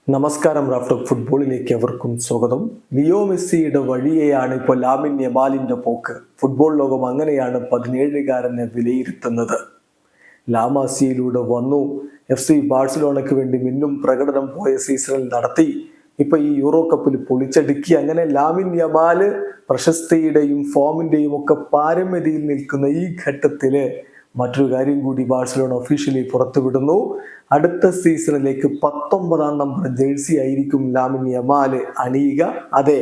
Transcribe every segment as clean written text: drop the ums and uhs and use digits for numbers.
നമസ്കാരം. റാഫ്റ്റർ ഫുട്ബോളിലേക്ക് അവർക്കും സ്വാഗതം. ലിയോ മെസ്സിയുടെ വഴിയെയാണ് ഇപ്പോൾ ലാമിൻ യമാലിന്റെ പോക്ക്. ഫുട്ബോൾ ലോകം അങ്ങനെയാണ് 17കാരനെ വിലയിരുത്തുന്നത്. ലാമാസിയിലൂടെ വന്നു, FC ബാഴ്സലോണയ്ക്ക് വേണ്ടി മിന്നും പ്രകടനം പോയ സീസണിൽ നടത്തി, ഇപ്പൊ ഈ യൂറോ കപ്പിൽ പൊളിച്ചടുക്കി. അങ്ങനെ ലാമിൻ യമാല് പ്രശസ്തിയുടെയും ഫോമിന്റെയും ഒക്കെ പാരമ്യതയിൽ നിൽക്കുന്ന ഈ ഘട്ടത്തില് മറ്റൊരു കാര്യം കൂടി ബാഴ്സലോണ ഒഫീഷ്യലി പുറത്തുവിടുന്നു. അടുത്ത സീസണിലേക്ക് 19-ാം നമ്പർ ജേഴ്സി ആയിരിക്കും ലാമിൻ യമാല് അണിയുക. അതെ,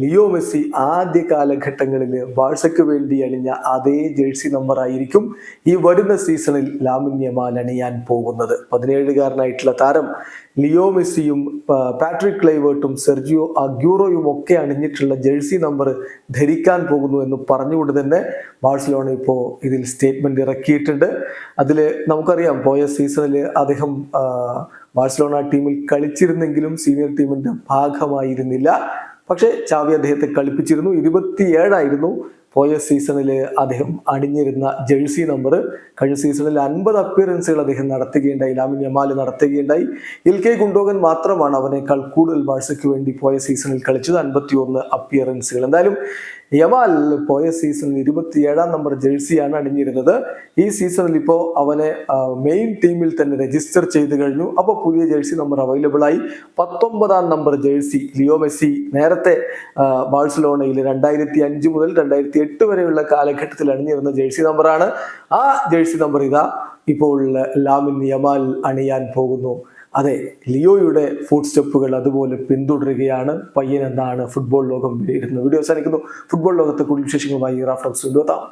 ലിയോ മെസ്സി ആദ്യ കാലഘട്ടങ്ങളിൽ ബാഴ്സയ്ക്ക് വേണ്ടി അണിഞ്ഞ അതേ ജേഴ്സി നമ്പർ ആയിരിക്കും ഈ വരുന്ന സീസണിൽ ലാമിൻ യമാൽ അണിയാൻ പോകുന്നത്. 17കാരനായിട്ടുള്ള താരം ലിയോ മെസ്സിയും പാട്രിക് ക്ലൈവേർട്ടും സെർജിയോ അഗ്യൂറോയും ഒക്കെ അണിഞ്ഞിട്ടുള്ള ജേഴ്സി നമ്പർ ധരിക്കാൻ പോകുന്നു എന്ന് പറഞ്ഞുകൊണ്ട് തന്നെ ബാഴ്സലോണ ഇപ്പോൾ ഇതിൽ സ്റ്റേറ്റ്മെന്റ് ഇറക്കിയിട്ടുണ്ട്. അതിൽ നമുക്കറിയാം, പോയ സീസണിൽ അദ്ദേഹം ബാഴ്സലോണ ടീമിൽ കളിച്ചിരുന്നെങ്കിലും സീനിയർ ടീമിന്റെ ഭാഗമായിരുന്നില്ല. പക്ഷേ ചാവി അദ്ദേഹത്തെ കളിപ്പിച്ചിരുന്നു. 27 പോയ സീസണിൽ അദ്ദേഹം അണിഞ്ഞിരുന്ന ജേഴ്സി നമ്പർ. കഴിഞ്ഞ സീസണിൽ 50 അപ്പിയറൻസുകൾ അദ്ദേഹം നടത്തുകയുണ്ടായി, ലാമിൻ യമാൽ നടത്തുകയുണ്ടായി. ഇൽക്കൈ ഗുണ്ടോഗൻ മാത്രമാണ് അവനേക്കാൾ കൂടുതൽ ബാഴ്സയ്ക്ക് വേണ്ടി പോയ സീസണിൽ കളിച്ചത്, 51 അപ്പിയറൻസുകൾ. എന്തായാലും യമാൽ പോയ സീസണിൽ 27-ാം നമ്പർ ജേഴ്സിയാണ് അണിഞ്ഞിരുന്നത്. ഈ സീസണിൽ ഇപ്പോൾ അവനെ മെയിൻ ടീമിൽ തന്നെ രജിസ്റ്റർ ചെയ്ത് കഴിഞ്ഞു. അപ്പോൾ പുതിയ ജേഴ്സി നമ്പർ അവൈലബിൾ ആയി. 19-ാം നമ്പർ ജേഴ്സി ലിയോ മെസ്സി നേരത്തെ ബാഴ്സലോണയിൽ 2005 മുതൽ 2008 വരെയുള്ള കാലഘട്ടത്തിൽ അണിഞ്ഞിരുന്ന ജേഴ്സി നമ്പറാണ്. ആ ജേഴ്സി നമ്പർ ഇതാ ഇപ്പോൾ ലാമിൻ യമാൽ അണിയാൻ പോകുന്നു. അതെ, ലിയോയുടെ ഫുട് സ്റ്റെപ്പുകൾ അതുപോലെ പിന്തുടരുകയാണ് പയ്യൻ എന്നാണ് ഫുട്ബോൾ ലോകം വിലയിരുത്തുന്നത്. വീഡിയോ അവസാനിക്കുന്നു. ഫുട്ബോൾ ലോകത്തെ കൂടുതൽ വിശേഷങ്ങളുമായി റാഫ്റ്റർ എത്താം.